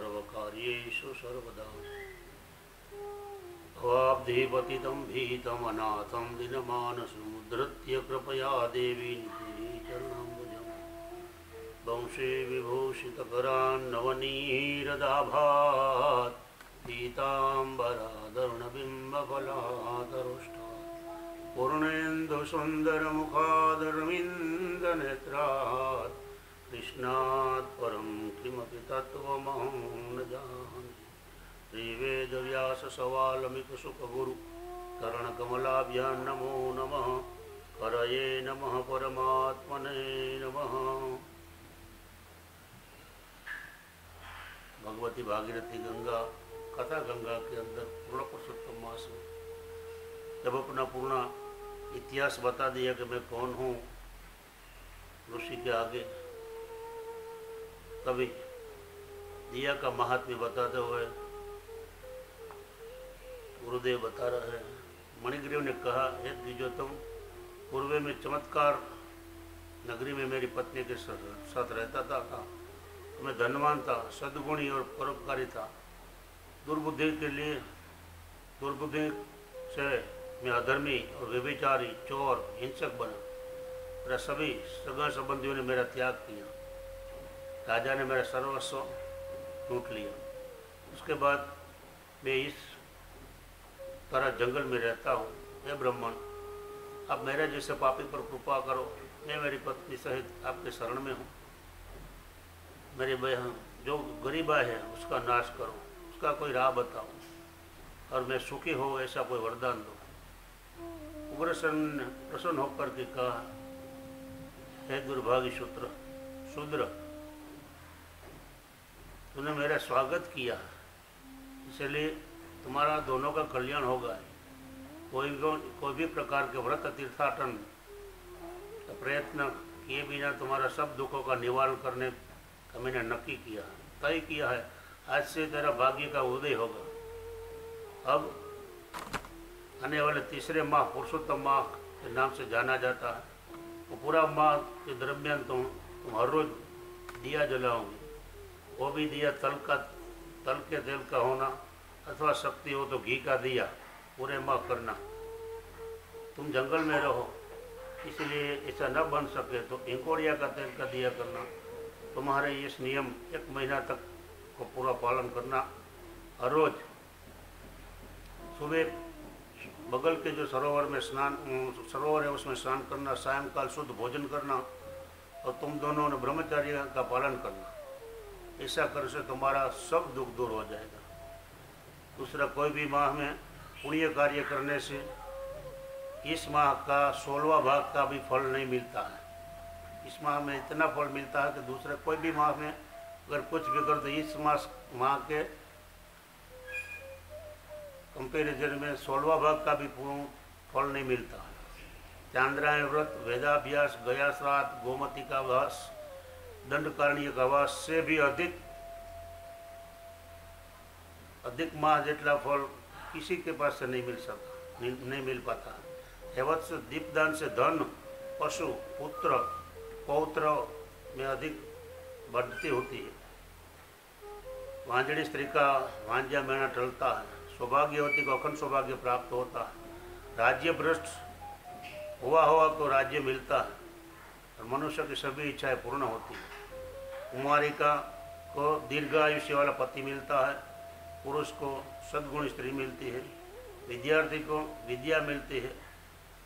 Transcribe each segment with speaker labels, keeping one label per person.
Speaker 1: सर्वकार्येषु सर्वदा भवाब्धिपतितं भीतम् अनाथं दीनमानसमुद्धृत्य कृपया देवी चरणाम्बुजम् वंशे विभूषितकरान्नवनीरदाभात् पीताम्बरादरुणबिम्बफलादरुष्टात् पूर्णेन्दुसुन्दरमुखादरविन्दनेत्रात् कृष्णात् परं किमपि तत्त्वमहं न जाने। श्रीवेदव्याससवालमिकसुखगुरु चरणकमलाभ्यां नमो नमः। करये नमः परमात्मने नमः। भगवती भागीरथी गंगा कथा गंगा के अंदर पूर्ण पुरुषोत्तम मास में जब अपना पूर्ण इतिहास बता दिया कि मैं कौन हूँ ऋषि के आगे, तभी दिया का महात्म्य बताते हुए गुरुदेव बता रहे हैं। मणिग्रीव ने कहा, हे द्विजोत्तम, पूर्व में चमत्कार नगरी में मेरी पत्नी के साथ रहता था। मैं धनवान था, सद्गुणी और परोपकारी था। दुर्बुद्धि से मैं अधर्मी और व्यभिचारी, चोर, हिंसक बना। मेरा सभी सगा संबंधियों ने मेरा त्याग किया। राजा ने मेरा सर्वस्व लूट लिया। उसके बाद मैं इस तरह जंगल में रहता हूँ। हे ब्राह्मण, आप मेरे जैसे पापी पर कृपा करो। मैं मेरी पत्नी सहित आपके शरण में हूँ। मेरी बहन जो गरीबा है उसका नाश करो, उसका कोई राह बताओ और मैं सुखी हो ऐसा कोई वरदान दो। उग्रसेन ने प्रसन्न होकर के कहा, हे दुर्भाग्य शूद्र, तूने मेरा स्वागत किया, इसलिए तुम्हारा दोनों का कल्याण होगा। कोई भी प्रकार के व्रत तीर्थाटन का प्रयत्न किए बिना तुम्हारा सब दुखों का निवारण करने का मैंने नक्की किया, तय किया है। आज से तेरा भाग्य का उदय होगा। अब आने वाले तीसरे माह पुरुषोत्तम माह के नाम से जाना जाता है। वो पूरा माह के दरमियान तुम हर रोज दिया जलाओगे। वो भी दिया तल के तेल का होना, अथवा शक्ति हो तो घी का दिया पूरे माह करना। तुम जंगल में रहो, इसलिए ऐसा न बन सके तो इंकोड़िया का तेल का दिया करना। तुम्हारे इस नियम 1 महीना तक को पूरा पालन करना। हर रोज सुबह बगल के जो सरोवर है उसमें स्नान करना, सायंकाल शुद्ध भोजन करना और तुम दोनों ने ब्रह्मचर्य का पालन करना। ऐसा कर से तुम्हारा सब दुख दूर हो जाएगा। दूसरा, कोई भी माह में पुण्य कार्य करने से इस माह का 16वां भाग का भी फल नहीं मिलता है। इस माह में इतना फल मिलता है कि दूसरे कोई भी माह में अगर कुछ भी कर तो इस माह के कंपेरिजन में 16वां भाग का भी फल नहीं मिलता है। चांद्रायण व्रत, वेदाभ्यास, गया श्राद्ध, गोमती का वास, दंडकारण्य का वास से भी अधिक माह जेटला फल किसी के पास से नहीं मिल पाता। हेवत्स दीपदान से धन, पशु, पुत्र, पौत्र में अधिक बढ़ती होती है। वांझड़ी स्त्री का वांझा महीना टलता है। सौभाग्यवती को अखंड सौभाग्य प्राप्त होता है। राज्य भ्रष्ट हुआ तो राज्य मिलता है और मनुष्य की सभी इच्छाएं पूर्ण होती है। कुमारिका को दीर्घायुष्य वाला पति मिलता है। पुरुष को सद्गुण स्त्री मिलती है। विद्यार्थी को विद्या मिलती है।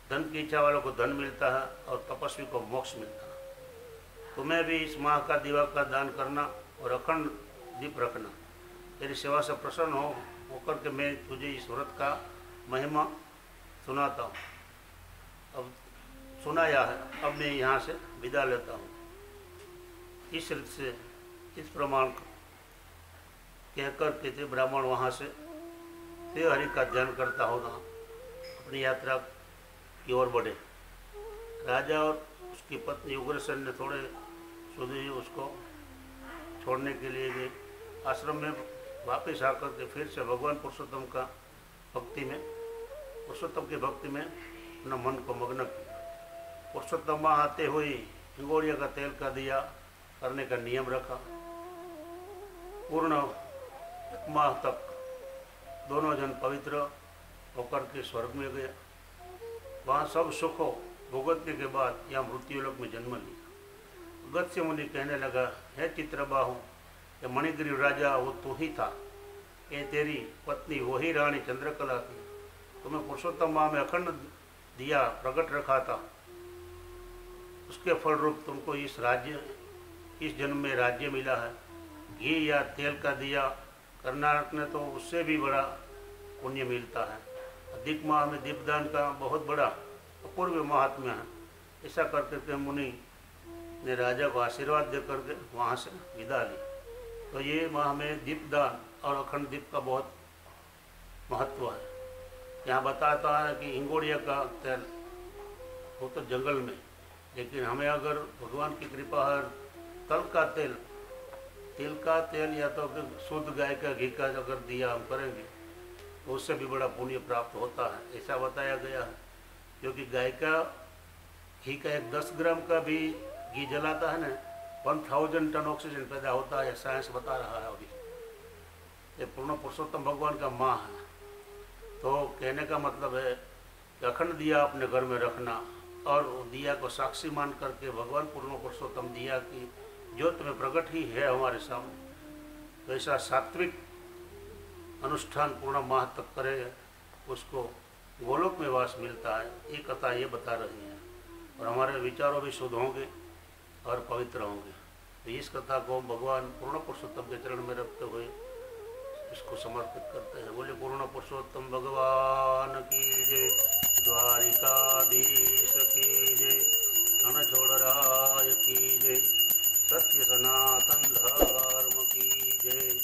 Speaker 1: धन की इच्छा वालों को धन मिलता है और तपस्वी को मोक्ष मिलता है। तुम्हें भी इस माह का दिवा का दान करना और अखंड दीप रखना। तेरी सेवा से प्रसन्न होकर के मैं तुझे इस व्रत का महिमा सुनाता हूँ। अब सुनाया है, अब मैं यहाँ से विदा लेता हूँ। इस रीत से इस प्रमाण कहकर के ब्राह्मण वहाँ से हरि का ध्यान करता होगा अपनी यात्रा की ओर बढ़े। राजा और उसकी पत्नी उग्रसेन ने थोड़े सुधी उसको छोड़ने के लिए गए। आश्रम में वापस आकर के फिर से भगवान पुरुषोत्तम की भक्ति में अपना मन को मग्न किया। पुरुषोत्तम माह आते हुए हिंगोड़िया का तेल का दिया करने का नियम रखा। पूर्ण 1 माह तक दोनों जन पवित्र होकर के स्वर्ग में गया। वहाँ सब सुखों भुगतने के बाद यहाँ मृत्युलोक में जन्म लिया। अगस्त्य मुनि कहने लगा, हे चित्रबाहु, ये मणिग्रीव राजा वो तू ही था, ये तेरी पत्नी वही रानी चंद्रकला थी, तुम्हें पुरुषोत्तम माह में अखंड दिया प्रकट रखा था, उसके फल रूप तुमको इस जन्म में राज्य मिला है। घी या तेल का दिया करना रखने तो उससे भी बड़ा पुण्य मिलता है। अधिक माह में दीपदान का बहुत बड़ा अपूर्व महात्म्य है। ऐसा करते थे मुनि ने राजा को आशीर्वाद दे करके वहाँ से विदा ली। तो ये माह में दीपदान और अखंड दीप का बहुत महत्व है। यहाँ बताता है कि इंगोड़िया का तेल वो तो जंगल में, लेकिन हमें अगर भगवान की कृपा है तिल का तेल या तो शुद्ध गाय का घी का अगर दिया हम करेंगे तो उससे भी बड़ा पुण्य प्राप्त होता है, ऐसा बताया गया है। क्योंकि गाय का घी का 10 ग्राम का भी घी जलाता है ना, 1000 टन ऑक्सीजन पैदा होता है, साइंस बता रहा है अभी। ये पूर्ण पुरुषोत्तम भगवान का माह है। तो कहने का मतलब है कि अखंड दिया अपने घर में रखना और दिया को साक्षी मान करके भगवान पूर्ण पुरुषोत्तम दिया की ज्योत में प्रकट ही है हमारे सामने। तो ऐसा सात्विक अनुष्ठान पूर्ण माह तक करे उसको गोलोक में वास मिलता है। ये कथा ये बता रही है और हमारे विचारों भी शुद्ध होंगे और पवित्र होंगे। तो इस कथा को भगवान पूर्ण पुरुषोत्तम के चरण में रखते हुए इसको समर्पित करते हैं। बोले पूर्ण पुरुषोत्तम भगवान की जय, द्वारिकाधीश की जय, रणछोड़राय की जय, सत्य सनातन धर्म की जय।